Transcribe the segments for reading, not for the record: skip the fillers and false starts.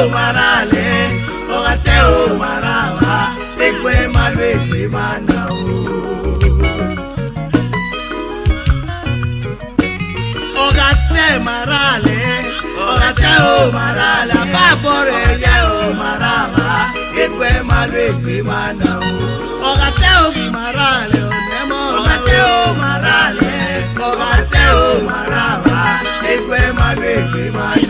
marale, ogateo maraba, ekwe malwe manao. Ogate marale, ogateo marala, babore yeo maraba, ekwe malwe manao. Ogateo marale, onemo ogateo marale, ogateo maraba, ekwe malwe manao.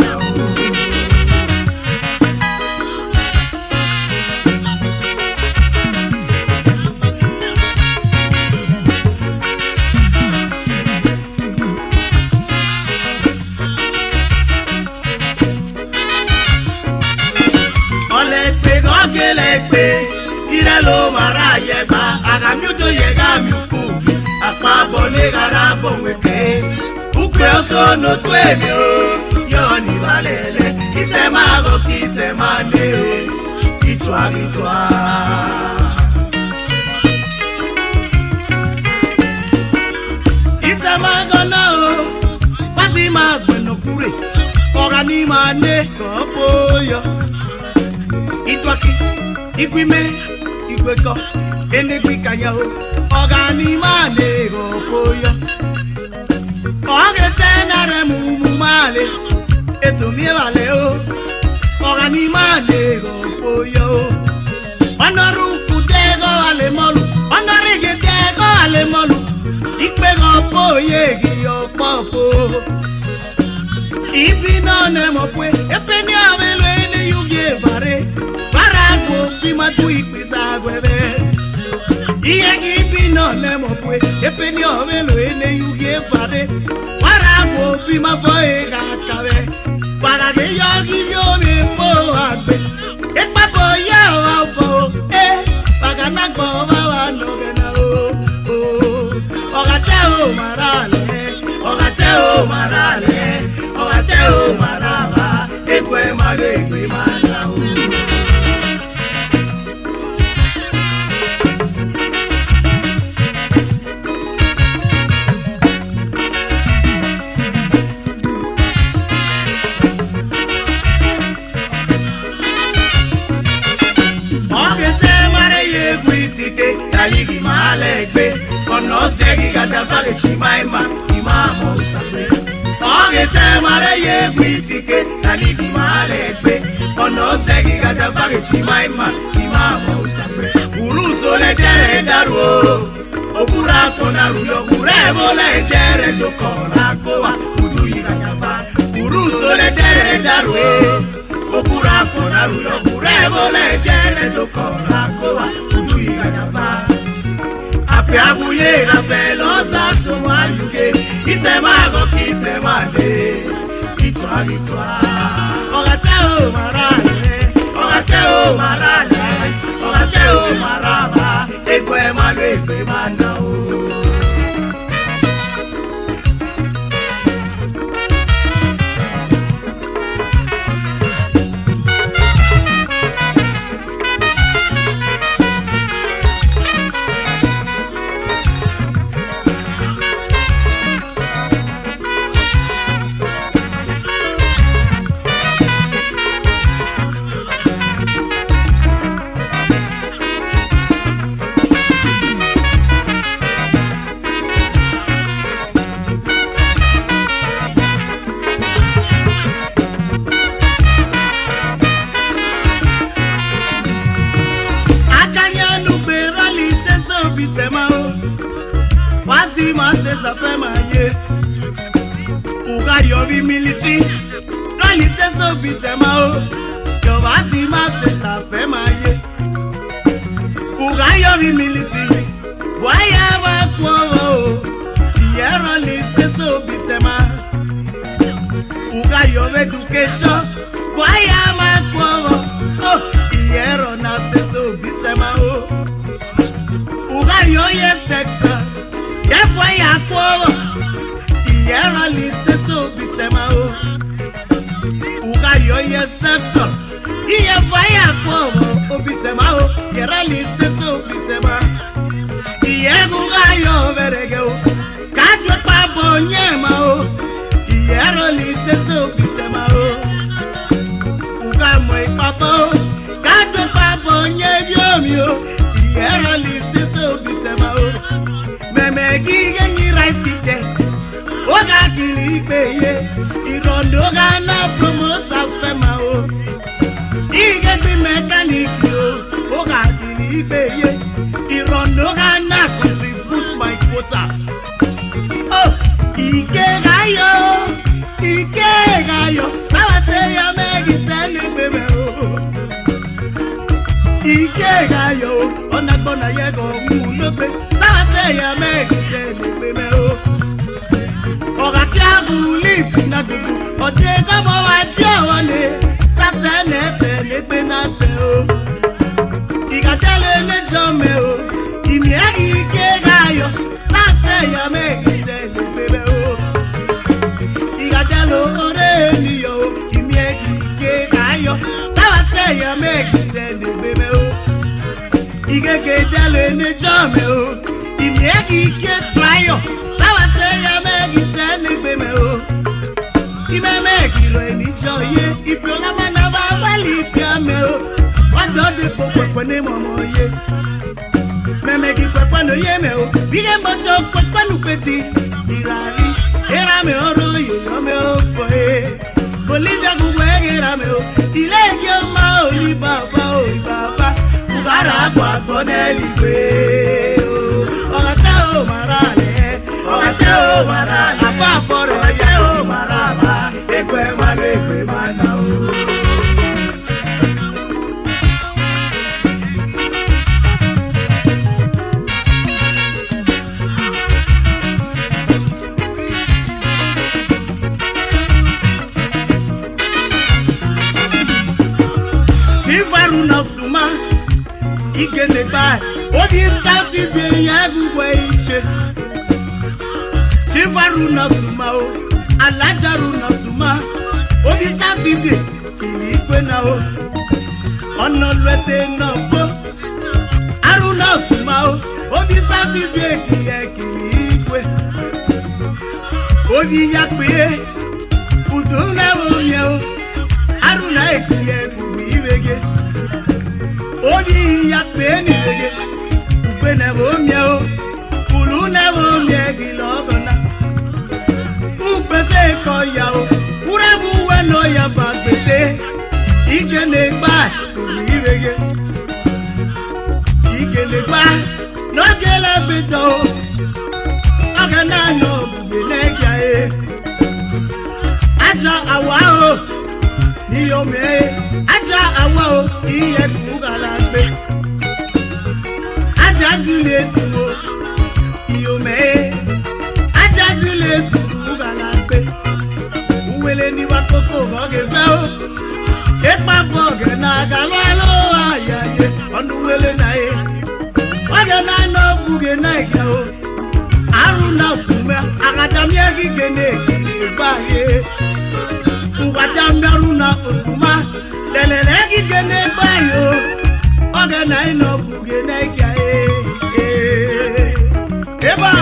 Gelekpe irelo mara yeba agamiudo yega miuku apabo ne gara bonweke ukwe oso no twemi o yoni valele itema go kitema ne itwa itema go no pati ma gbeno kure ogani ma ne ko boyo itwaki ikwime ikweko enekwikanya o ogani male gopoyo ogetenare mumale etumie vale o ogani male gopoyo onoru kutego alemolu onorege tego alemolu ikpego poye giyo popo ibino nemopwe epeni avelo ene yugie vare Parago prima tu ipisa gwebe Iye ibino nemopwe Epeni ovelo ene yugie fade Parago prima voe kakabe Parade yogi yomi mo agbe Ekpapo yao aupo Paganako wawa nogena Ogateo marale Ogateo marale Ogateo maraba Ekwe mare ekwe manao Yaligi malegbe ono zegi gata vale chimaima imamo usagbe ogete mare ye kwitike yaligi malegbe ono zegi gata vale chimaima imamo usagbe uruso le dere daru okura kona ruyo kuremo le dere dokora koa udu yiganyava uruso le dere daru okura kona ruyo kuremo le dere dokora koa udu yiganyava Abuye na pelosa suma yuge itemago kitemane itwa ogateo maraba ekwe malwe manao ça fait mailler Uga yovi military Rally says so bitema Yovati ma says ça fait mailler Uga yovi military Waya wa kwa Tierra li says so bitema Uga yovi education Waya ma kwa Tierra na says so bitema Uga yoye sector Therefore, ya kwa Iyera li seso bitema o Uga yoye septo Iye faya kwa bitema o Iyera li seso bitema Iye guga yo verege o Kadwe pa bonyema o Iyera li seso bitema o Uga mwe oga kiri ikpeye irondo ga na promota fema o ige bi mechanic o oga kiri ikpeye irondo ga na contribute my quota oh ike gayo sawate ya megi sele bebe o ike gayo ona gbona yego mu lope sawate ya megi sele bebe o oga ti abuli na dudu oti ko mo wa ti wole satene tele pe na te o igatele le jome o imi ike gayo sawate ya megi sele bebe o igatelo ore mi yo imi ike gayo sawate ya megi sele bebe o igege dele le jome o imi ike trayo sawate ya megi sele bebe o ime megi lo eni joye ipiola mana ba wali piame o wado de popo ne momo ye memegi popo no ye me o bige moto popo nu peti irari era me oro yo me o boe bolivia gugwe era me o ile yo ma o ni baba ugara kwa goneli we o ata o marale apa poro ye o maraba ekwe mana o Shivaruna suma igene bas odi sauti be yagwe iche Shivaruna suma o alajaruna suma odi sauti be igwe na o ona lwete na po aruna suma o odi sauti be igwe odi yakpe uduna o nye o aruna ekiye ibege odi yakpe ni bege upene wo mye o kulu na wo mye gilogona upese ko ya o ure bu we no ya ba gbese igene gba ibege igene gba no gele bedo agana no bele gae aja awa o ni o me aja awa o iye kugala gbe aja zule tuwo iyo me aja zule kugala gbe uwele ni wa koko boge fe o epa boge na galalo ayaye onu wele na e oge na no buge na ike o aruna fume agadami egigene baye uwadamberuna osuma lelele gigene bayo oge na ino buge na ike eba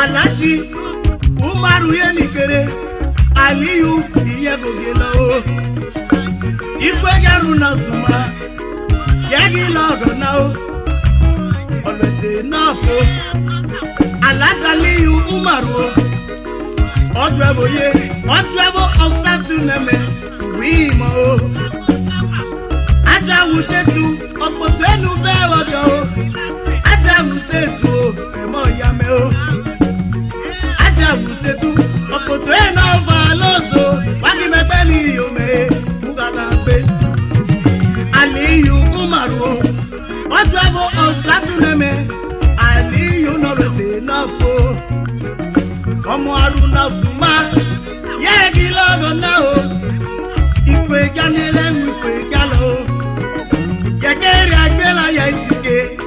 Alaji Umaru ye nikere Aliyu iye gogela o Ikwe garu na suma Yagi logo na o Olwete na o Alaji Aliyu Umaru Odwebo ye Odwebo osatu neme Wimo o Aja wusetu Okpotu enu be odo o Aja wusetu Emo yame o Ajabusetu okoto ena valozo wagi mebeli yome ugala gbe Aliyu Umaru odwebo osatuneme Aliyu norete nafo Omo aruna suma yegi logo na o Ikwe janele ikwe galo Yegeri agbela ya itike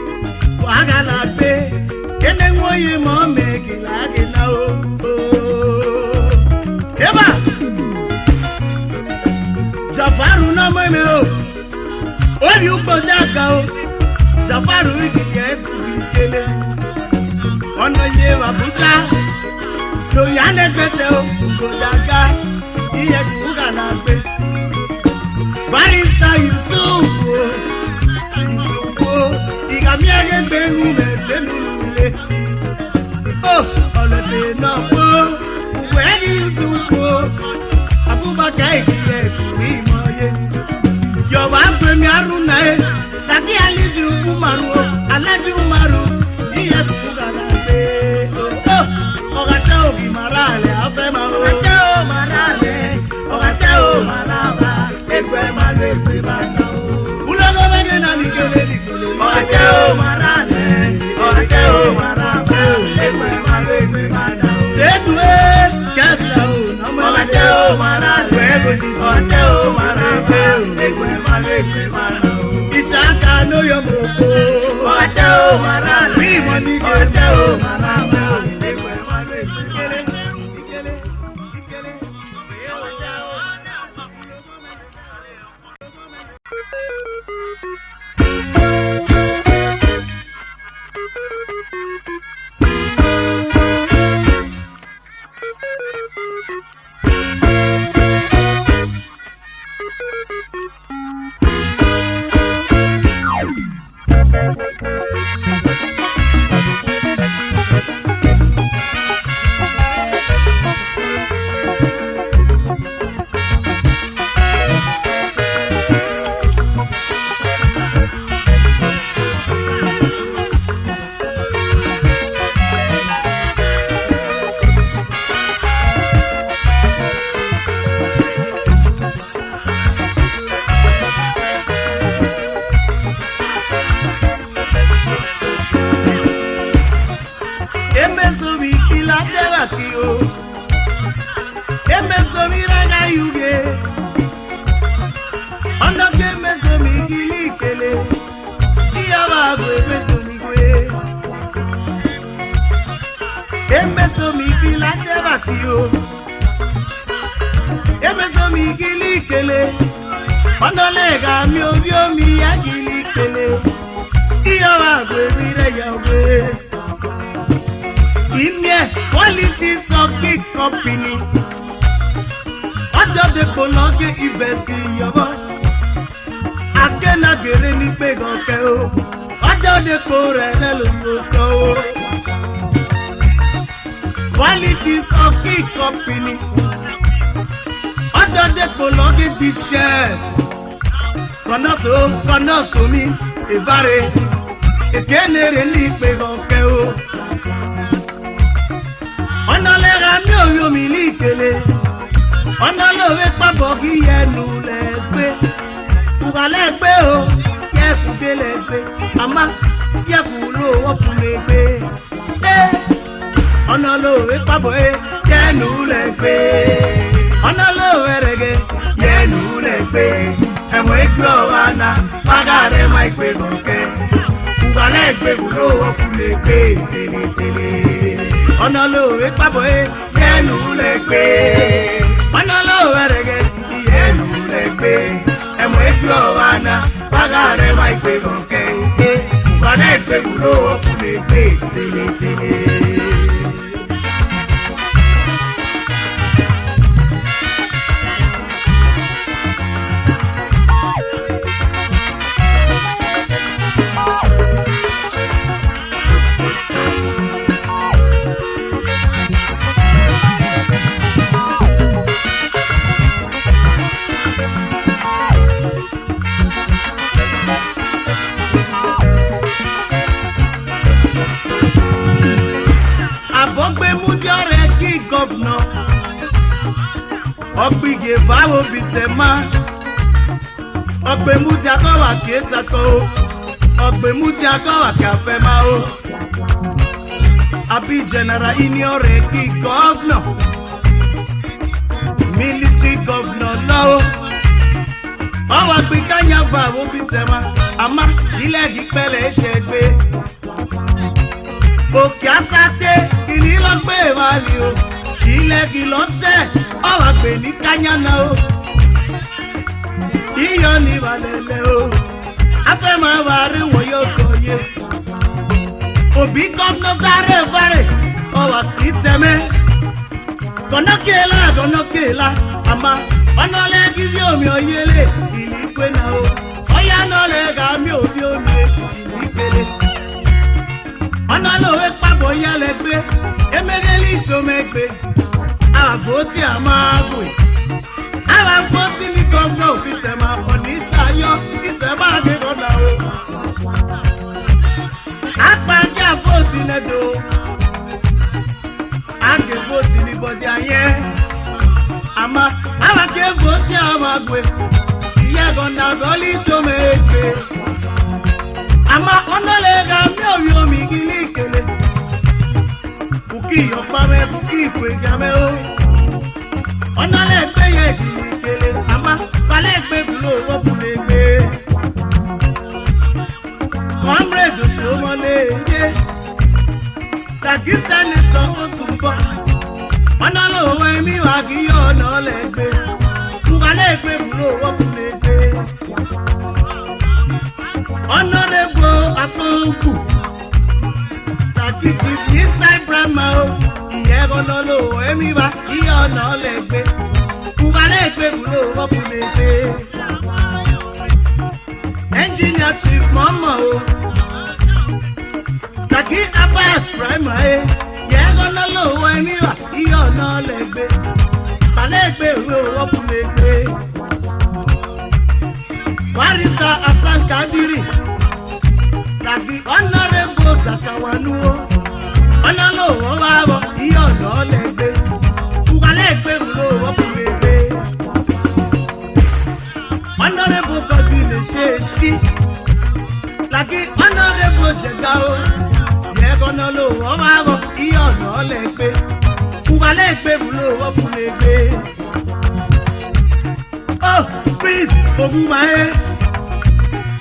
wagala gbe Kene nwoye mo megila gila o Eba Jafaru na mweme o Obi ukpo daga o Jafaru ikiye tuli tele ọ̀nà yẹ wàbújá lòyà lẹ́gbẹ̀tẹ̀ o kò dàgá iye kò gà náà gbé. Barista Yusufu ìgàmí ẹgbẹ́ gbẹ̀rù rẹ̀ lẹ́nu ilé. Ọ̀lẹ́dẹ̀ náà kó wẹ́ẹ́rì Yusufu Abubakar ìkìlẹ̀ ìtùwé ìmọ̀ye. Yorùbá ń pè mí Arúnà ẹ̀ tàbí Alíjú Umaru Alájú Umaru iye kò gà náà gbé. Ọ̀gàtẹ́ òbí màrá àlẹ́ afẹ́ máa wò. Ọ̀gàtẹ́ ò màrá àlẹ́ ọ̀gàtẹ́ ò màrá àbá ẹgbẹ́ máa lè pè máa nà ó. Wúlọ́gọ́ méje náà ní kéde nìkele. Ọ̀gàtẹ́ ò màrá àlẹ́ ọ̀gàtẹ́ ò màrá àbá ẹgbẹ́ máa lè pè máa nà ó. Ṣéèdùé kẹsìlá ò nọ́mọ́ ọ̀gàtẹ́ ò màrá àlẹ́ ọ̀gàtẹ́ ò màrá àbá ẹgbẹ́ máa lè pè máa nà ó. Ìṣàkà ló yọ mọ̀ọ́kọ́. Ọ̀gàtẹ́ ò màrá àlẹ́ ọ̀gàtẹ́ ò màrá àbá ẹgbẹ́ máa lè pè máa nà ó. Qualities of this company. Ọjọ́ de polonge invest in your boy. Akẹ́nàgèrè ní gbẹ̀gànkẹ́ o. Ọjọ́ de po rẹ̀ lẹ́lòmọ́tò o. Qualities of this company. Ọjọ́ de polonge di shares. Kọ́nọ́sọ mi ìbáre. Ìkénèrè ní gbẹ̀gànkẹ́ o. Ọ̀nàlẹ́ra mi ò yọ mi ní ìkele. Ọ̀nàlọ́wé pàbọ̀ kí yẹnu lẹ́gbẹ́. Kùkàlẹ́ gbé o, yẹ́kù dé lẹ́gbẹ́. Àmá yẹ́kù ló wọ́pù lẹ́gbẹ́. Ọ̀nàlọ́wé pàbọ̀ yẹ́nu lẹ́gbẹ́. Ọ̀nàlọ́wé rẹ̀gẹ́ yẹ́nu lẹ́gbẹ́. Ẹ̀wọ̀n ẹgbẹ́ ọ̀wá náà bàgà rẹ̀ máa gbé gòkè. Kùkàlẹ́ gbé ló wọ́pù lẹ́gbẹ́ tẹ́lẹ̀tẹ́lẹ̀. Ọ̀nàlọ́wé pàbọ̀ yẹ́nu lẹ́gbẹ́. Ọ̀nàlọ́wé rẹ̀gẹ́ yẹ́nu lẹ́gbẹ́. Ẹ̀mọ̀ ẹgbẹ́ ọ̀wá náà bàgà rẹ̀ máa gbé gòkè. Kùkàlẹ́ gbé ló wọ́pù lẹ́gbẹ́ tẹ́lẹ̀tẹ́lẹ̀. Governor Ọ̀gbìgè báwo bí tẹ̀ má ọ̀gbẹ̀múdí akọ́wà kí é takọ́ o ọ̀gbẹ̀múdí akọ́wà kí a fẹ́ máa o àbí general union rẹ̀ kí governor military governor lọ́wọ́ ọwọ́ gbé káyà báwo bí tẹ̀ má àmá ilé ẹ̀dí pẹ́lẹ̀ ṣe gbé òkè àsáté kìíní lọ gbé wá ní o ilẹ̀ kìlọ̀ tẹ̀ ọ̀wà gbé ní kányánà o iyọ̀ ní ìbàlẹ̀lẹ̀ o afẹ́ máa wà rí wọ́n yóò kọ̀ yé Obi governor vare owa iteme gonna kela ama onole give you mi oyele ilikwe na o oya no le ga mi obi omi ikele onalo we pabo ya le gbe emegeli to megbe aboti amagwe awa voti ni governor itema onisa yo itema ge gona o Apanja voti nedo Ake voti ni body aye Ama ke voti amagwe Iye gonna goli to meke Ama onolega mi omi gilikele Buki yo fame buki kwe game o Onole pe ye gilikele Ama vale pe bulo wo bulegbe Comrade Somole, that you send it to Osumba. Manalo, when me wagi yo no legbe. Kugalebe bro, what legbe. Honorable Akonku, that you keep inside Brahma. Diego no, when me wagi yo no legbe. Kugalebe bro, what legbe. Engineer chief mama Taki Abbas primary Yego no lo we mi wa iyo no legbe Palegbe we wo pulegbe Warisa Asan Kadiri Taki honorable Sakawanu Onalo wo wa wo iyo no legbe Palegbe we wo pulegbe Honorable Godile Sheshi Laki honorable Jegao Yego no lo omago iyo no legbe Kugalegbe bulo wo bulegbe Oh please ogumae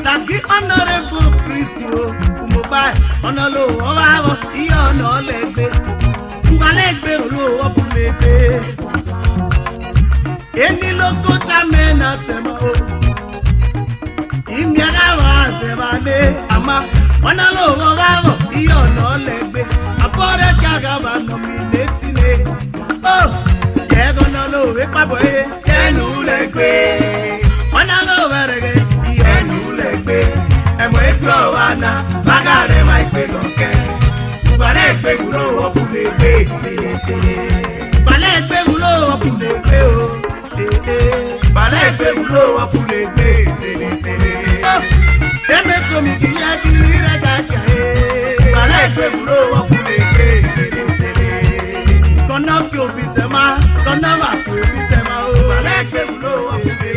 Laki honorable Chrisio Kumobai Onolo omago iyo no legbe Kugalegbe bulo wo bulegbe Eni loko chamena sema o Imiara wa sema le ama Wana lo wawo iyo no legbe Apore kaga ba nominate ne Oh Yego no lo we pabo e Yenu legbe Wana lo werege Yenu legbe Emo eklo wana Magare ma ikpe gonke Ubare ekpe guro wo pulegbe Bale ekpe guro wo pulegbe o Balegbe bulo wa pulegbe tele Eme so mi kiya kiri kaka Balegbe bulo wa pulegbe tele Kona kyo bitema kona wa kyo bitema o Balegbe bulo wa pulegbe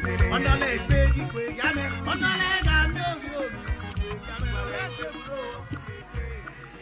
tele Ona legbe kikwe game ona lega mi o Balegbe bulo wa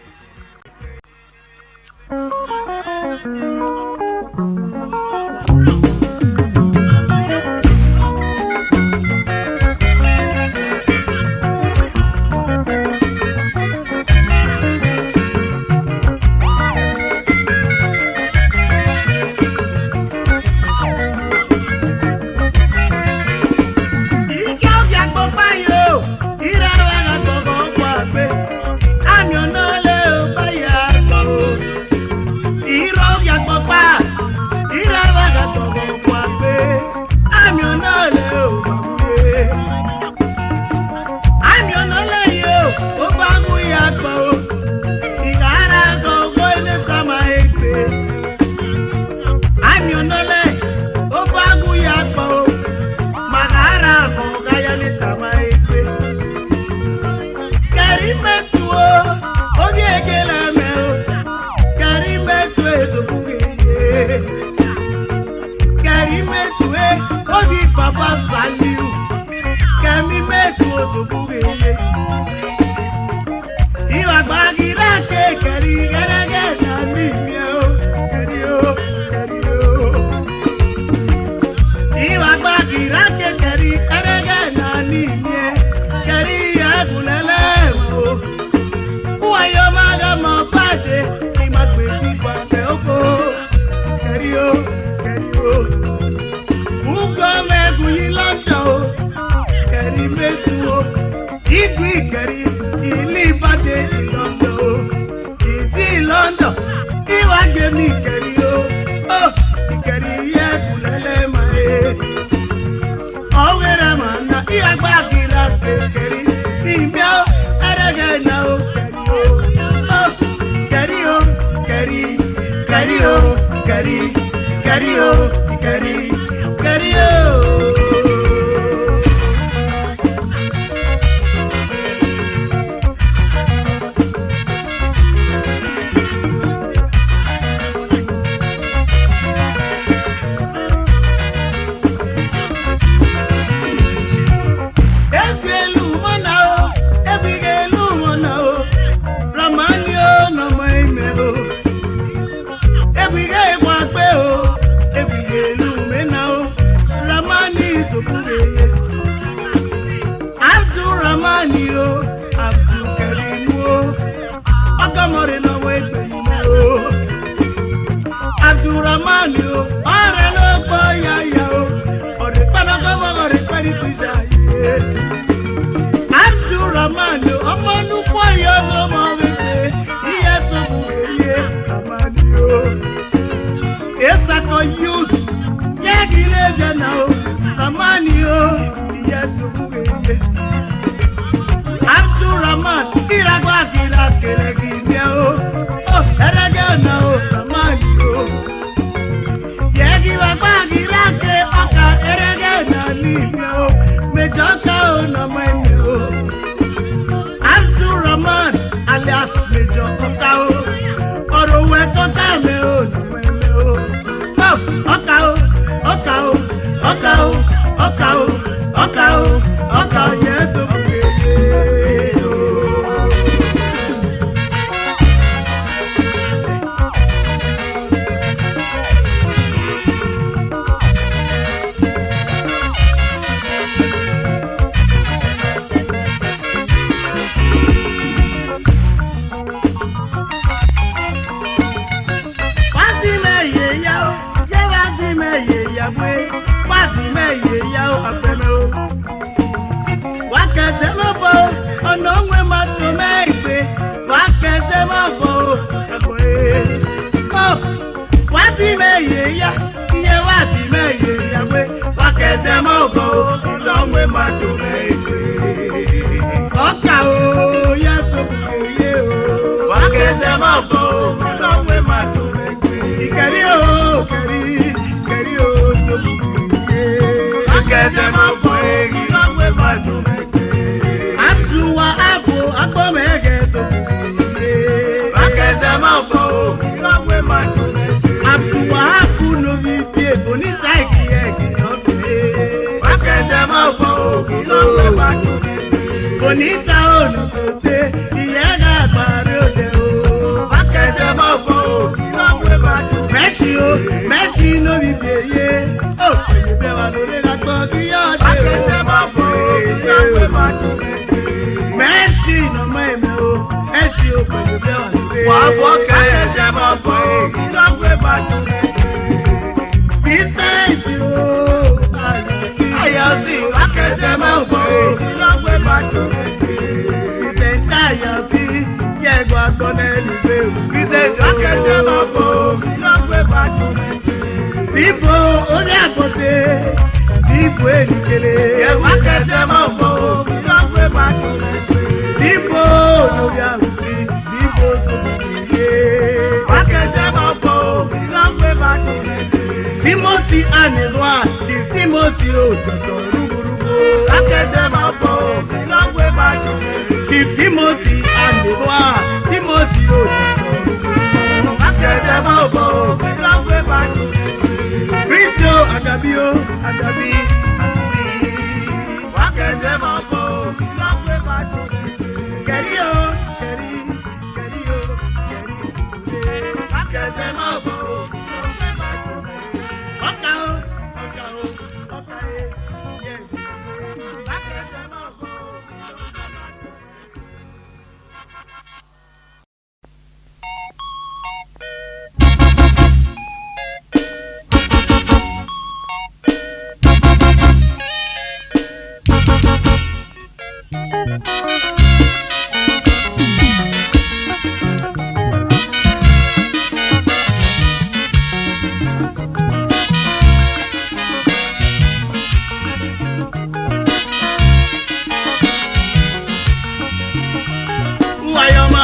Keri agulele o ní ìkẹrí o ìkẹrí yẹ kùlẹ́lẹ́ máa yẹ ọ̀wẹ́rẹ́ máa ná ìyàgbá kìlá kékeré ní ìbíà ẹ̀rẹ́gẹ̀ náà o kẹrí o kẹrí kẹrí o kẹrí kẹrí o kẹrí kẹrí o. Bonita o no sote, ìyẹ́gà àgbàdo dé o. Wákẹ́sẹ̀ máa bọ̀ o, ìlọ́wọ́ bá dùn. Mẹ́sì ló bí bèyẹ, ó pèlè bẹ́ẹ̀ wà lórí lágbọ́ kí yọ̀ dé o. Wákẹ́sẹ̀ máa bọ̀ o, ìlọ́wọ́ bá dùn. Mẹ́sì nọmọ ẹ̀mọ́ o, Mẹ́sì ó pèlè bẹ́ẹ̀ wà lórí. Wà á bọ̀ kẹ́sẹ̀ máa bọ̀ o, ìlọ́wọ́ bá dùn. Bísẹ̀ǹtì o, Ayọ̀sí, wákẹ́sẹ̀ máa bọ̀ o, ìlọ́wọ́ bá dùn. Ayọ̀sí, yẹ̀gbọ́ agbọ́nẹ́lú pé o. Bísẹ̀ǹtì wákẹ́sẹ̀ máa bọ̀ o, ìlọ́wọ́ bá dùn. Sípò orí àgbọ̀tẹ̀, sípò ènìkele. Wákẹ́sẹ̀ máa bọ̀ o, ìlọ́wọ́ bá dùn. Sípò lórí àwùjọ, sípò tó kùnìyẹ. Wákẹ́sẹ̀ máa bọ̀ o, ìlọ́wọ́ bá dùn. Timothy Anilwa, Chief Timothy Ojoto rúburúbu. Wákẹ́sẹ̀ máa bọ̀ o, ìlọ́wọ́ bá dùn. Chief Timothy Anilwa, Timothy Ojoto rúburúbu. Wákẹ́sẹ̀ máa bọ̀ o, ìlọ́wọ́ bá dùn. Bísí Àdàbí o, Àdàbí. Wákẹ́sẹ̀ máa bọ̀ o, ìlọ́wọ́ bá dùn. Kẹ̀rí o, kẹ̀rí o, kẹ̀rí. Wákẹ́sẹ̀ máa bọ̀ o, ìlọ́wọ́ bá dùn. Ọ̀kà o, ọ̀kà e, yes. Wákẹ́sẹ̀ máa bọ̀ o, ìlọ́wọ́ bá dùn.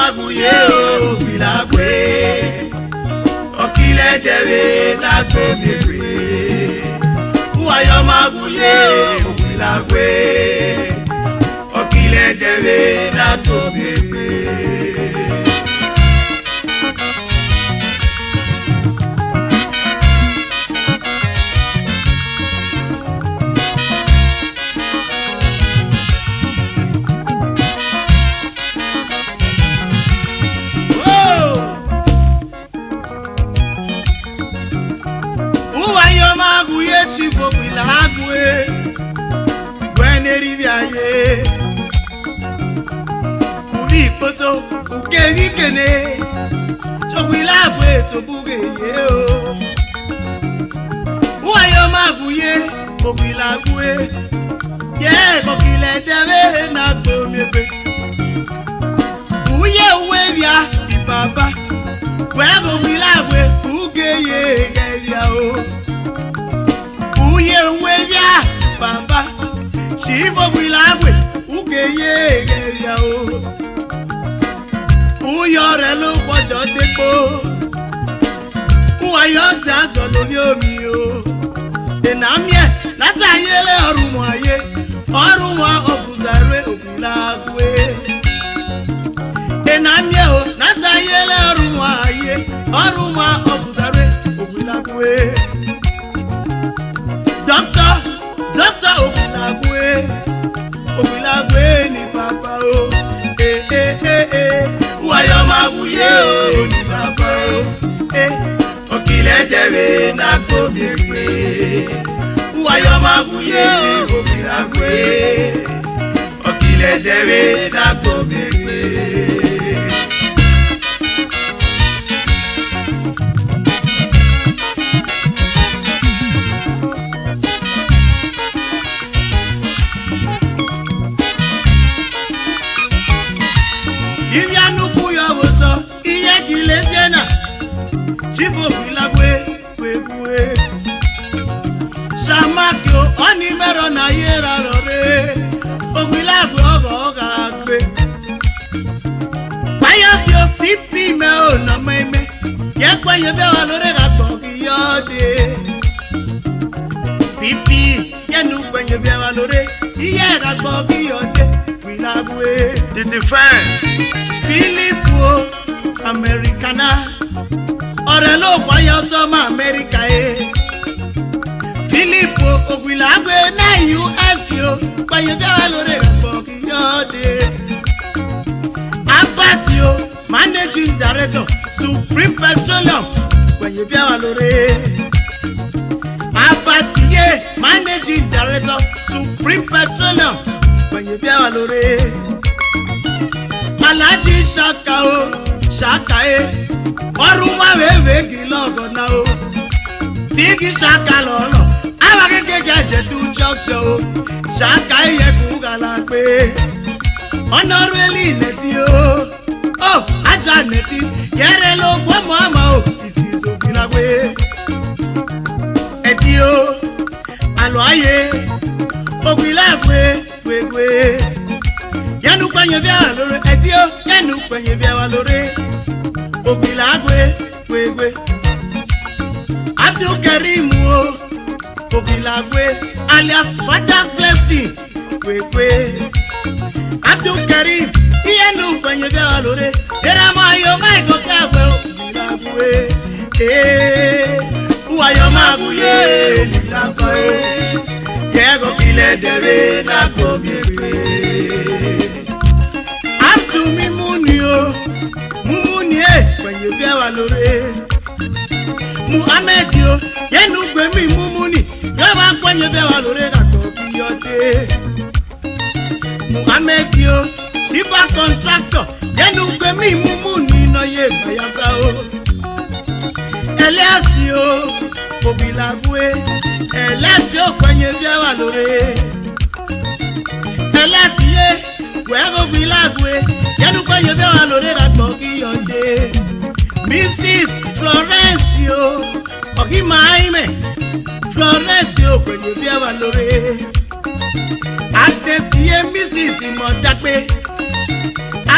maguye obilagwe okile dewe na gomegwe uwayo maguye obilagwe okile dewe na gomegwe Chivo bilagwe Gweneri viaye Uri poto ukevi kene Chobilagwe tobuge yeo Uwayo maguye Bobilagwe Ye kokile deve na gomebe Uye uwevia Bibaba Gwego bilagwe Ugeye gelia o Uye uwevia baba Chivo bilagwe Ugeye gelia o Uyore lo bodo depo Uwayo jazo lori omi o Enamye Nata yele orumwaye Orumwa obuzarwe obilagwe Enamye o Nata yele orumwaye Orumwa obuzarwe obilagwe Doctor Obilagwe ni papa o Uwayo maguye o ni papa o Okile dewe na gomegwe Uwayo maguye Obilagwe Okile dewe na gomegwe Chivo bilagwe kwebue Shamakyo onimero na yera lore Obilagwe oga gbe Fayasio pipi me o na meme Yekwa yebe wa lore ga gbogi yode Pipi yenu kwen yebe wa lore Iye ga gbogi yode Bilagwe The defense Philippo Americana Orelo kwaya toma America Philippo Obilagwe na US yo kwaya bia lore gbogi yode Abatio Managing Director Supreme Petroleum kwaya bia lore Abatie Managing Director Supreme Petroleum kwaya bia lore Alaji Shaka Oruma wewe gilogo na o Tigi shaka lolo Awa keke geje tu chokcho Shaka iye kugalakwe Honorweli neti o Oh, aja neti Yere lo kwa mwama o Isiso Obilagwe Eti o Alo aye Obilagwe Kwekwe Yanu kwenye vya walore Eti o Yanu kwenye vya walore Obilagwe, kwekwe Abdul Karim o Obilagwe alias Father's Blessing kwekwe Abdul Karim Iyenu kwenye vya walore Eramayo maiko kakwe Obilagwe Uwayo maguye Obilagwe Kego kile dewe na gomegwe Abdul Mimuni o Kwenye bia walore Muhammad yo Yenu gwemi mumuni Yoba kwenye bia walore Kakoki yote Muhammad yo Tifa contractor Yenu gwemi mumuni No ye bayasa o Elias yo Obilagwe Elias yo kwenye bia walore Elias ye Kwego Obilagwe Yenu kwenye bia walore Kakoki yote Mrs. Florencio Ogimaime Florencio kwenye bia walore Atesie Mrs. Modakpe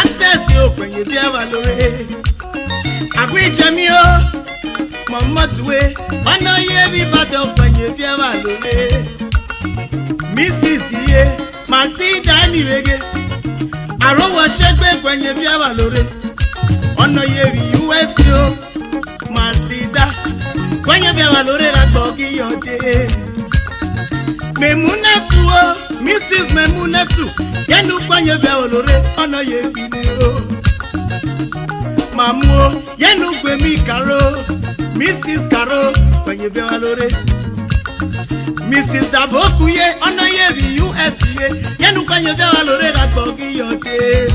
Success yo kwenye bia valore. Agui jamio, mama tuwe, ono ye vibado kwenye bia valore. Mrs. Ye, Martida ni rege. Arowa shegbe kwenye bia valore. Ono ye vi US yo, Martida kwenye bia valore la bogi yote. Memunatu o, Mrs. Memunatu, yenu kwenye bia valore. Ono ye vi yo. Mamu, yenu kwe mi Karo, Mrs. Karo, kwenye bia valore. Mrs. Daboku ye, ono ye vi US ye, yenu kwenye bia valore la bogi yote.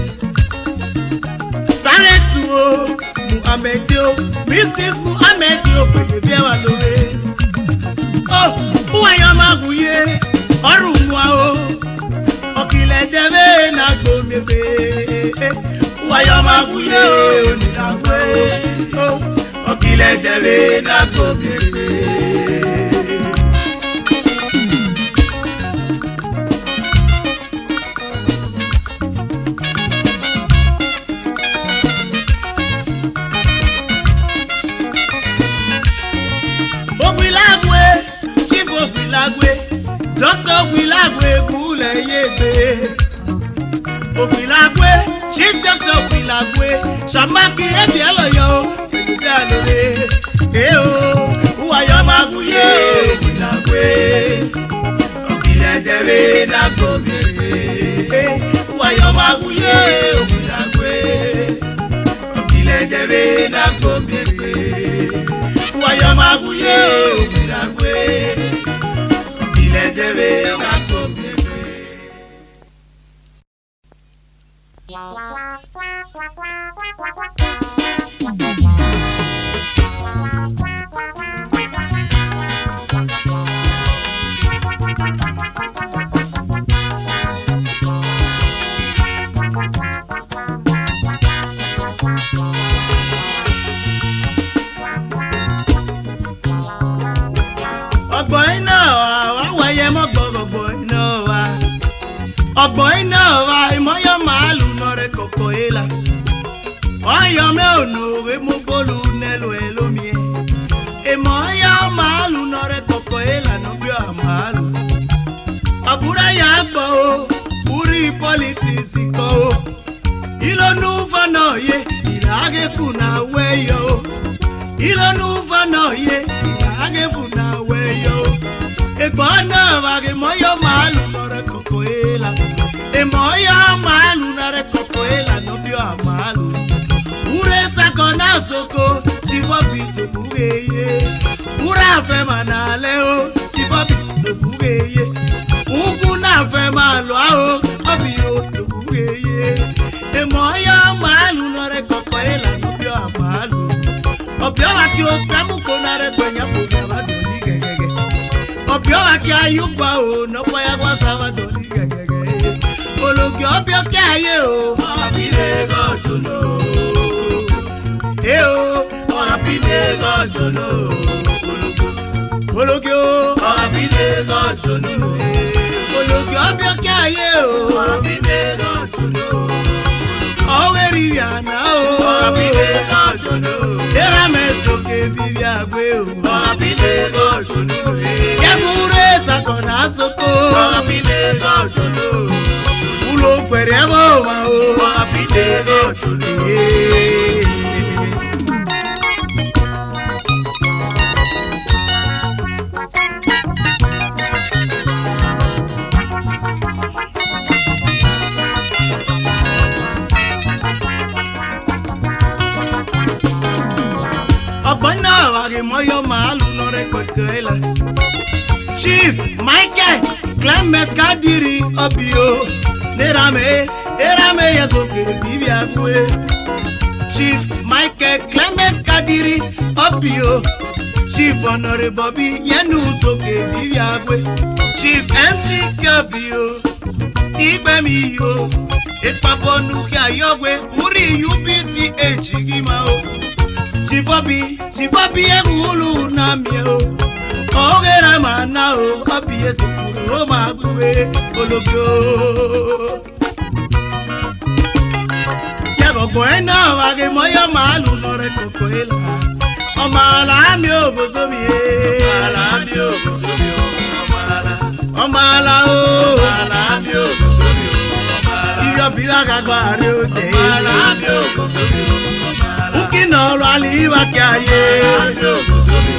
Sare tu o, Muhammad yo, Mrs. Muhammad yo, kwenye bia valore. Oh, uwa magu ye, oru mwa o, okile deve na gomebe. Uwa magu ye, onidagwe, oh, okile deve na gomebe. Doctor Wilagwe kule yebe. Wilagwe, Chief Doctor Wilagwe, Shamaki ebi aloyo, ebi alore. Uwayo maguye Wilagwe, okile debe na gomebe. Uwayo maguye Wilagwe, okile debe na gomebe. Uwayo maguye Wilagwe. Debe na gomebe. Ọgbọ̀n iná wa ìmọ̀yọ́ màálù nọ̀rẹ́ kọ̀kọ̀ èlà. Ọ̀yọ́ mẹ́ọ̀nù òwe mú bọ́ọ̀lù nẹ́lò ẹ̀ lómi ẹ̀. Ìmọ̀yọ́ màálù nọ̀rẹ́ kọ̀kọ̀ èlà nọ́bí ọ̀ màálù. Ọ̀bùrẹ́ yà gbọ́ o, orí pọ́lítíìsì kọ́ o. Ìlọ́nù fọ́nà yé ìlàgẹ́kù náà wẹ́yọ o. Ìlọ́nù fọ́nà yé ìlàgẹ́kù náà wẹ́yọ o. Ẹ̀gbọ́n náà wà ìmọ̀yọ́ màálù nọ̀rẹ́ kọ̀kọ̀ èlà. Emoya malu na rekoko ela no bio amalu. Ure tako na soko, jibo bito bugeye. Ura fe manale o, jibo bito bugeye. Ugu na fe malo o, obio to bugeye. Emoya malu na rekoko ela no bio amalu. Obio aki o tamu kona rekwenya buga badoli gegege. Obio aki ayuba o, no poya kwa sabadoli gegege. Ológi ọbẹ̀ ọkẹ́ ayé o. Ọ̀bílẹ̀ gọ́dùnú. Ọ̀bílẹ̀ gọ́dùnú. Ológi o. Ọ̀bílẹ̀ gọ́dùnú. Ológi ọbẹ̀ ọkẹ́ ayé o. Ọ̀bílẹ̀ gọ́dùnú. Ọwẹ́ rírì àná o. Ọ̀bílẹ̀ gọ́dùnú. Dẹ́rẹ́ mẹ́sọ̀kè bíbí àgbé o. Ọ̀bílẹ̀ gọ́dùnú. Kẹ́kúrẹ́ takọ̀nà sọ́kò. Ọ̀bílẹ̀ gọ́dùnú. Ulo kweremo ma o apide gotule. Ọgbọ́nà wàgì mọ́yọ́ màálù lọ́rẹ́ kọ̀kẹ́lá. Chief Michael Clement Kadiri Obio. Nerame yasoke bibi agwe. Chief Michael Clement Kadiri Obio. Chief Honorable Bobby yenu soke bibi agwe. Chief MC Kabio Ibemi yo. Ekpaponu ki ayogwe uri UPTH gima o. Chief Bobby egulu na mi o. Ogera mana o, Bobby esukuru o magwe ologio. Bueno, vage moyo malu no recocoela. Omala mi ogosomi. Omala mi ogosomi. Omala o. Omala mi ogosomi. Iyo bila kagware o de. Omala mi ogosomi. Ukino lo aliwa kiaye. Omala mi ogosomi.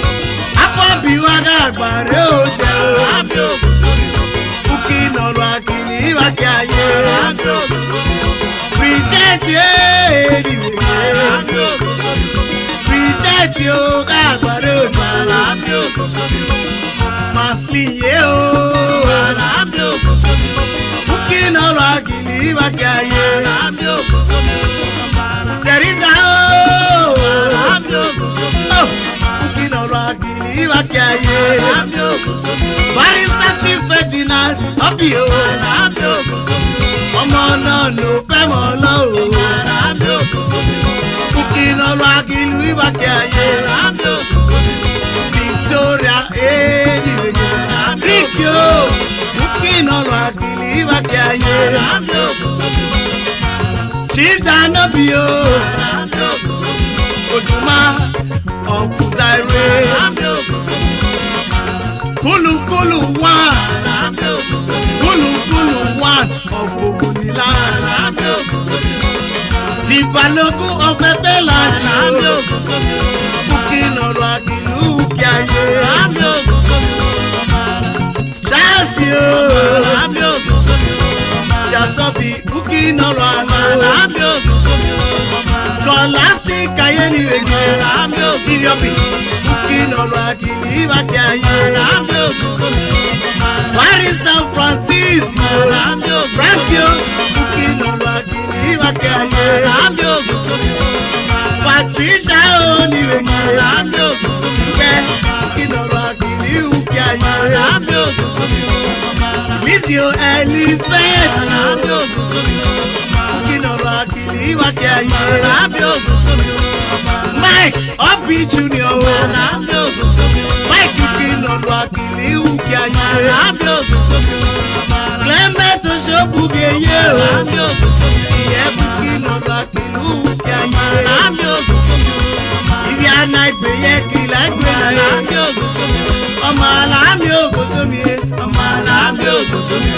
Apo biwa kagware o de. Omala mi ogosomi. Ukino lo aliwa kiaye. Omala mi ogosomi. Reject you, reject you, Gagbaro, Masli you, Ukino Ragili Wakaye, Teresa, Ukino Ragili Wakaye, Barisa Chief Ferdinand, Obio, ọmọ náà ló fẹ́ mọ́ lọ́wọ́. Ukino Ragili Wakaye. Victoria Bikyo. Ukino Ragili Wakaye. Chidanobio. Oduma Okuzaire. Kulu one. Kulu one of Ogunila. The Balogu of Ebela. Ukino Ragili Wakaye. Chasio. Jasobi Ukino Ragili. Scholastic Kayeni Wege. Idiopi Ukino Ragili Wakaye. Paris San Francisco. Frankio Ukino Ragili Wakaye. Patricia Oniwege. Ukino Ragili Wakaye. Missio Elizabeth. Ukino Ragili Wakaye. Mike Obi Junior. Mike Ukino Ragili Wakaye. Clement Oshobugeye. Ukino Ragili Wakaye. Iviana Igbeye Kila Igbeye. Omala mi ogosomi. Omala mi ogosomi.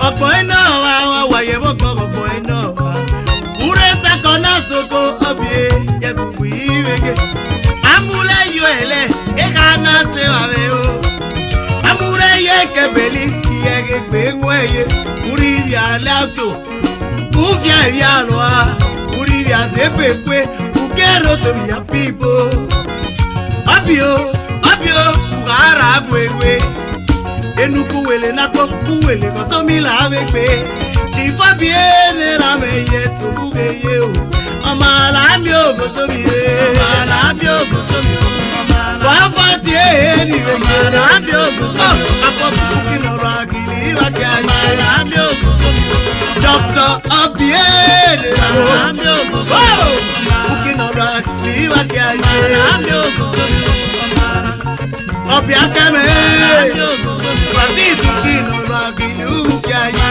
Ọ̀pọ̀ iná wa wọ́n wáyé wọ́pọ̀ ọ̀pọ̀ iná wa. Wúrẹ́ sakọ náà soko ọ̀bì ẹ̀bùbù ìwége. Amúlẹ̀ yọ ẹ̀lẹ̀ ẹ̀ka náà ṣe wà bẹ́ o. Amúlẹ̀ yẹ kẹbẹ̀lì ìyẹ̀gẹ̀ gbé ń wọ̀ ẹ̀yẹ. Wúrí ibi àlẹ́ àtò. Kúfìá ìbí àlọ́ wa. Wúrí ibi àṣẹ pèpè. Kúkẹ́rọ̀ tóbi yà pípo. Ọ̀bì o, kùhárà gbègbè. Enuku wele nakpo kuwele kosomi la vekpe. Chifabi nera meye tubuge ye o. Omala mi ogosomi ye. Omala mi ogosomi. Wafati ni vekpe. Omala mi ogosomi. Apoku Ukino Ragili Wakaye. Omala mi ogosomi. Dr. Obie Omala mi ogosomi. Ukino Ragili Wakaye. Omala mi ogosomi. Obi akeme. Francis Ukino Ragili Wakaye.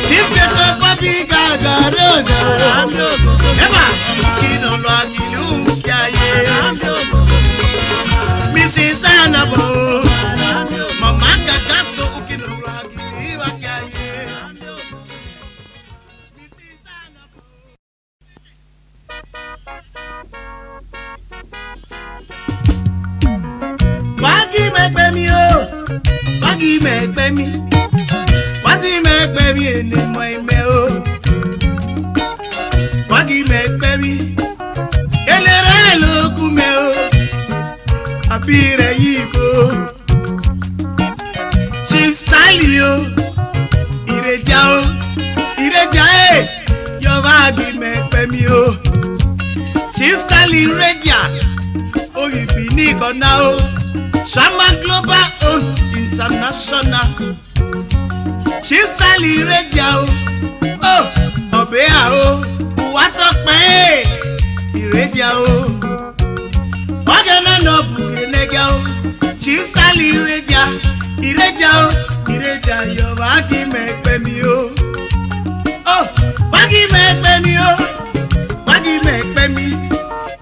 Chief Seto Papi Gagaroza. Eba Ukino Ragili Wakaye. Mrs. Anabo. Mama Kakasto Ukino Ragili Wakaye. Mrs. Anabo. Wagi megbe mi o, wagi megbe mi, wagi megbe mi ene mo ime o. Wagi megbe mi, elere loku me o, abire yibo. Chief Style mi o. Chief Stanley Radia, Oyibi ní ìkànnà o. Shama Global Owned International. Chief Stanley Radia o. Ọ̀bẹ́ à o. Wà tó pẹ́ ìrẹ́jà o. Ọ̀gẹ̀nà náà bùkẹ́ nẹ́gẹ́ o. Chief Stanley Radia, ìrẹ́jà o. Ìrẹ́jà yọ̀ wá kí mẹ́pẹ́ mi o. Wá kí mẹ́pẹ́ mi o. Wá kí mẹ́pẹ́ mi.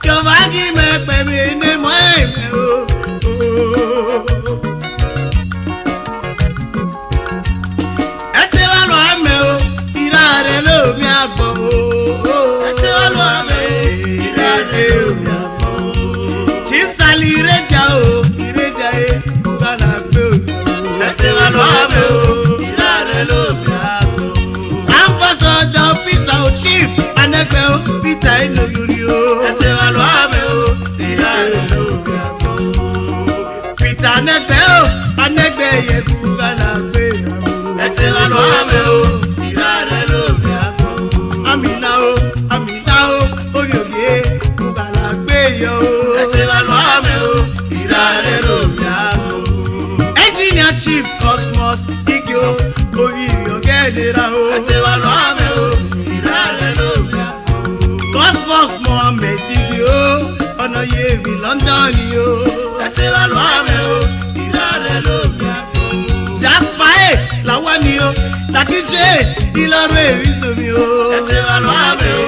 Yọ̀ wá kí mẹ́pẹ́ mi ní mọ́ ẹ̀mẹ́ o. Ẹ ti wá lọ àmẹ́ o. Ìrà rẹ̀ ló mi àbọ̀ o. Ẹ ti wá lọ àmẹ́ o. Ìrà rẹ̀ ló mi àbọ̀ o. Chief Stanley Radia o. Ìrẹ́jà yẹ kúkà là gbé o. Ẹ ti wá lọ àmẹ́ o. Ìrà rẹ̀ ló mi àbọ̀ o. Ambassador Peter o. Chief Anegbe o. Peter Enoyori o. Ẹ ti wá lọ àmẹ́ o. Ìrà rẹ̀ ló mi àbọ̀ o. Peter Anegbe o. Anegbe yẹ kúkà là gbé o. Ẹ ti wá lọ àmẹ́ o. Ìrà rẹ̀ ló mi àbọ̀ o. Amina o. Amina o. Oyoye kúkà là gbé yọ o. Ẹ ti wá lọ àmẹ́ o. Ìrà rẹ̀ ló mi àbọ̀ o. Engineer Chief Cosmos Igi o. Orí ọ̀gẹ́dẹ̀ra o. Ẹ ti wá lọ àmẹ́ o. Ìrà rẹ̀ ló mi àbọ̀ o. Cosmos Mohammed Igi o. Ọ̀nà Yemi London ni o. Ẹ ti wá lọ àmẹ́ o. Ìrà rẹ̀ ló mi àbọ̀ o. Jasper làwọn ni o. Takije Ìlọrin Èrísòmi o. Ẹ ti wá lọ àmẹ́ o.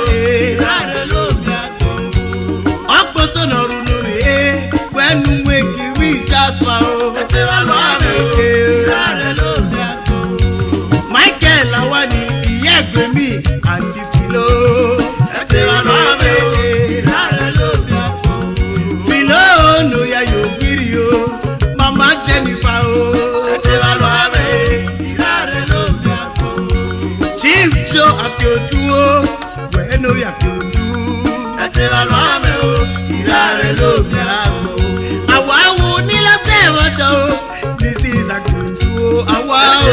Ìrà rẹ̀ ló mi àbọ̀ o. Ọ̀pọ̀ tó nà rúnú rè é. Wẹ́nu wékìrí Jasper o. Ẹ ti wá lọ àmẹ́ o. Ìrà rẹ̀ ló mi àbọ̀ o. Michael làwọn ni ìyá ẹ̀gbẹ́ mi àti Filo. Ẹ ti wá lọ àmẹ́ o. Ìrà rẹ̀ ló mi àbọ̀ o. Filo Onoya Yogiri o. Mama Jennifer o. Ẹ ti wá lọ àmẹ́ o. Ìrà rẹ̀ ló mi àbọ̀ o. Chief Joe Akiotu o. Wẹ́nu Akiotu. Ẹ ti wá lọ àmẹ́ o. Ìrà rẹ̀ ló mi àbọ̀ o. Àwa wo ní lọ́sẹ̀ ìwọ́tọ̀ o. This is Akiotu o. Àwa o.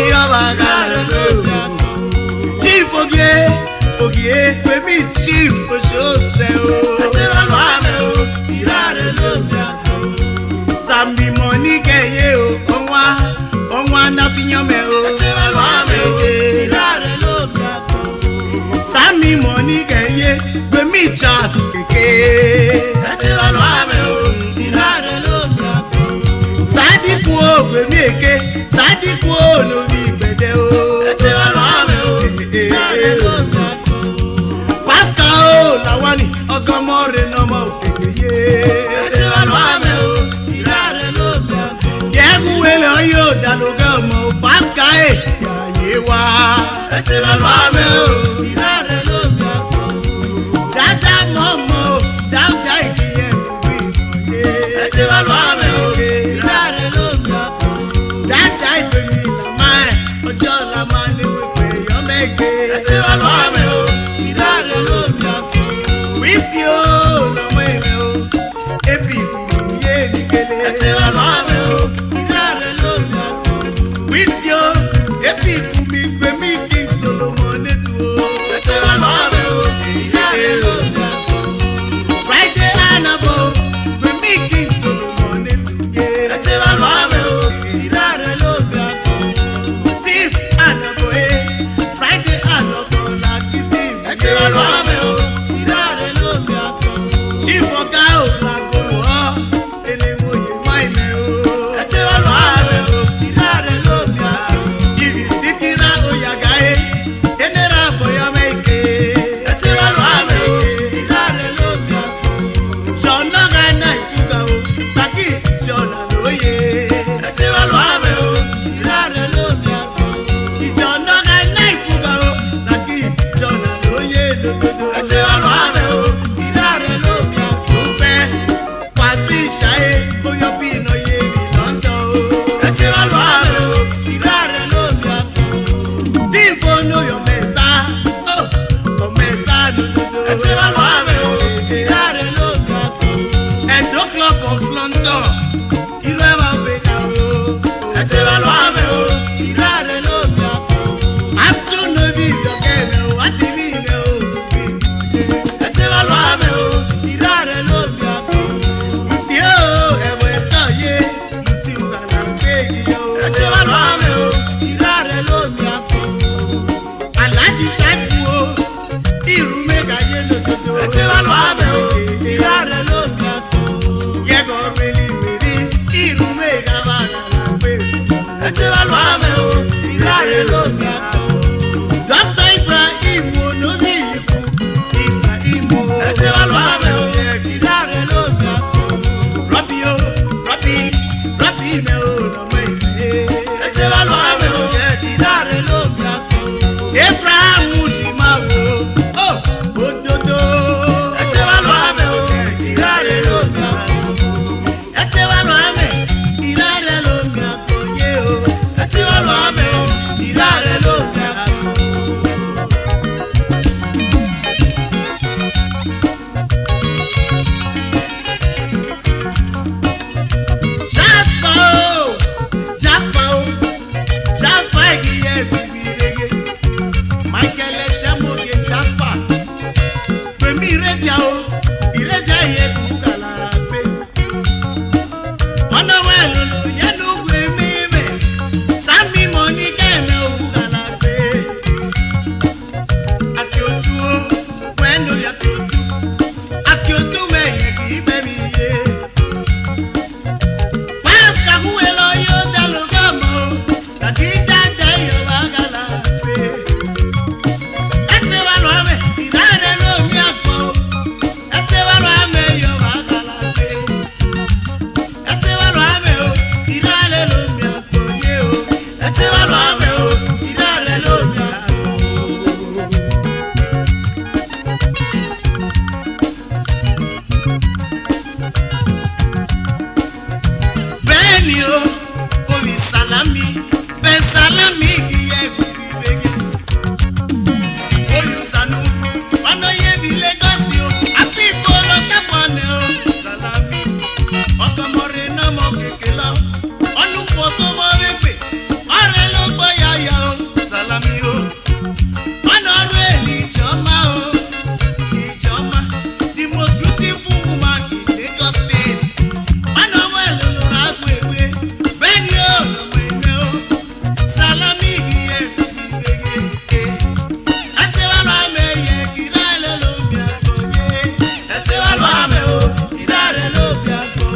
Ìyọ̀wá ká rẹ̀ ló mi àbọ̀ o. Chief Ogie Pèmí Chief Oṣooṣẹ́ o. Ẹ ti wá lọ àmẹ́ o. Ìrà rẹ̀ ló mi àbọ̀ o. Sambi Moni Keye o. Ọ̀nwá Nafiyan mẹ́ o. Ẹ ti wá lọ àmẹ́ o. Ìrà rẹ̀ ló mi àbọ̀ o. Sami Moni Keye Pèmí Charles Keke. Ẹ ti wá lọ àmẹ́ o. Ìrà rẹ̀ ló mi àbọ̀ o. Sadiku o Pèmí Eke. Sadiku o lórí ìgbẹ̀dẹ̀ o. Ẹ ti wá lọ àmẹ́ o. Ìrà rẹ̀ ló mi àbọ̀ o. Pascal o làwọn ni ọgọmọ rẹ̀ nọmọ òkèké yé. Ẹ ti wá lọ àmẹ́ o. Ìrà rẹ̀ ló mi àbọ̀ o. Yẹ́gun wẹ̀lẹ̀ ọyọ́ dàlógẹ́ ọmọ Pascal yàyé wa. Ẹ ti wá lọ àmẹ́ o. Ìrà rẹ̀ ló mi àbọ̀ o. Dáadáa mọ̀ọ́mọ́ o. Dáadáa ìdíyẹ lórí ìdíyẹ. Ẹ ti wá lọ àmẹ́ o. Ìrà rẹ̀ ló mi àbọ̀ o. Dáadáa ìdòyìn ìlànà ẹ̀ ọjọ́ ọ̀la máa ní wípé yọ̀mẹ́gbẹ́. Ẹ ti wá lọ àmẹ́ o. Ìrà rẹ̀ ló mi àbọ̀ o. Wíṣí o lọ́mọ ìrẹ́ o. Ebi ìbìlú yé nìkele. Ẹ ti wá lọ àmẹ́ o. Ìrà rẹ̀ ló mi àbọ̀ o. Wíṣí o ebi ìbùmí gbẹmí kí n Solomon létu o. Ẹ ti wá lọ àmẹ́ o. Ìrà rẹ̀ ló mi àbọ̀ o. Friday Anabo gbẹmí kí n Solomon létu yé. Ẹ ti wá lọ àmẹ́ o. Ìrà rẹ̀ ló mi àbọ̀ o. Steve Anabo Friday Anabo la kí Steve. Ẹ ti wá lọ àmẹ́ o. Ìrà rẹ̀ ló mi àbọ̀ o. Chief Ọ̀gá ò làgòrò ọ́. Eléwo yẹ mọ́ ìmẹ́ o. Ẹ ti wá lọ àmẹ́ o. Ìrà rẹ̀ ló mi àbọ̀ o. Ibi Síkírù ame o, irare lo mi ako. Dr. Ibrahim Onomi Iku, Ibrahim o. Ete wa lo ame o, irare lo mi ako. Robi o, Robi me o, no me ite. Ete wa lo ame o, irare lo mi ako. Abraham Ujima wo, oh, ododo. Ete wa lo ame o, irare lo mi ako. Ete wa lo ame, irare lo mi ako ye o. Ete wa lo ame o, irare lo mi ako. Jasper igiye bibirege. Michael Eshamoge Jasper. Pemi iredia o, iredia ye kugalara pe. Ona welu yenu gwemime. Sami Monica me ugala pe. Akiotu o, wendo yakiotu. Akiotu me ye kibe mi ye. Paska huelo yo dalogamo. Kakita jayo bagala pe. Ete wa lo ame, irare lo mi ako. Ete wa lo ame yo bagala pe. Ete wa lo ame o, irare lo mi ako ye o. Ete wa lo ame o, irare lo mi ako. Beni o, omi salami, ben salami iye bibirege. Oyusanu, wano ye bi Lagos o, afi bolo tepone o, salami. Okomore na mo kekela, onu poso mo bepe, ore lo gboyaya o, salami o. Wano re ni Ijoma o, Ijoma, the most beautiful woman in Lagos State. Wano welo lo ragwewe, beni o, no mene o, salami iye bibirege. Ete wa lo ame ye, irare lo mi ako ye. Ete wa lo ame o, irare lo mi ako.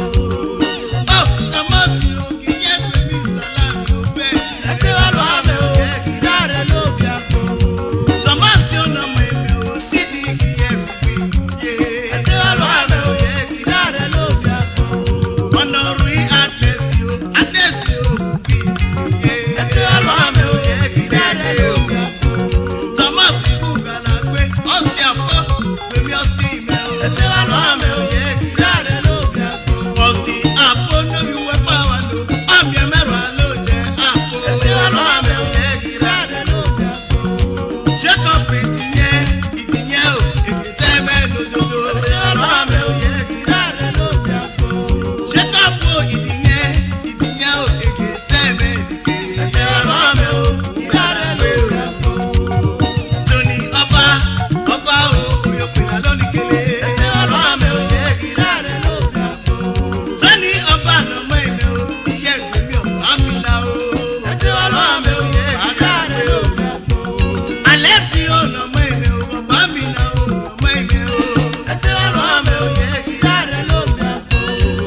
Oh, Samosi o, kiye kwe mi salami o be. Ete wa lo ame o, irare lo mi ako. Samosi o no mene o, sidi kiye kwe ye. Ete wa lo ame o, irare lo mi ako. Honorui Agnesi o, Agnesi o kwe ye. Ete wa lo ame o, irare lo mi ako. Thomas Ugalagwe, Osti Apo, Wemi Osti Ime o. Ete wa lo ame o, irare lo mi ako. Osti Apo no bi we power no, ami emero alo je Apo. Ete wa lo ame o, irare lo mi ako. Jacob itinye o, ekete me dododo. Ete wa lo ame o, irare lo mi ako. Jacob o itinye o, ekete me. Ete wa lo ame o, irare lo mi ako. Tony Ọba o, oyopina lónìí kele. Ete wa lo ame o, irare lo mi ako. Tony Ọba no mo ime o, iye gbe mi o, amina o. Ete wa lo ame o, irare lo mi ako. Alexi o no mo ime o, amina o, no mo ime o. Ete wa lo ame o, irare lo mi ako.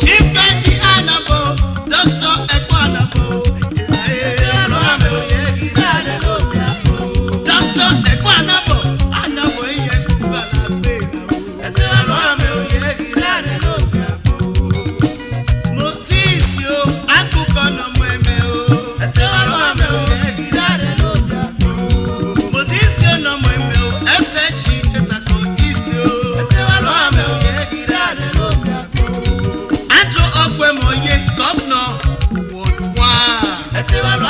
Chief Betty Anabo, Dr. Ekpo Anabo. Ete wa lo ame o, irare lo mi ako. Dr. Ekpo Anabo iye kugalagbe na o. Ete wa lo ame o, irare lo mi ako. Moses o, akụkọ no mo eme o. Ete wa lo ame o, irare lo mi ako. Moses o no mo eme o, SH Esako East o. Ete wa lo ame o, irare lo mi ako. Ajo Ogwemoye, Governor Ward 1. Ete wa lo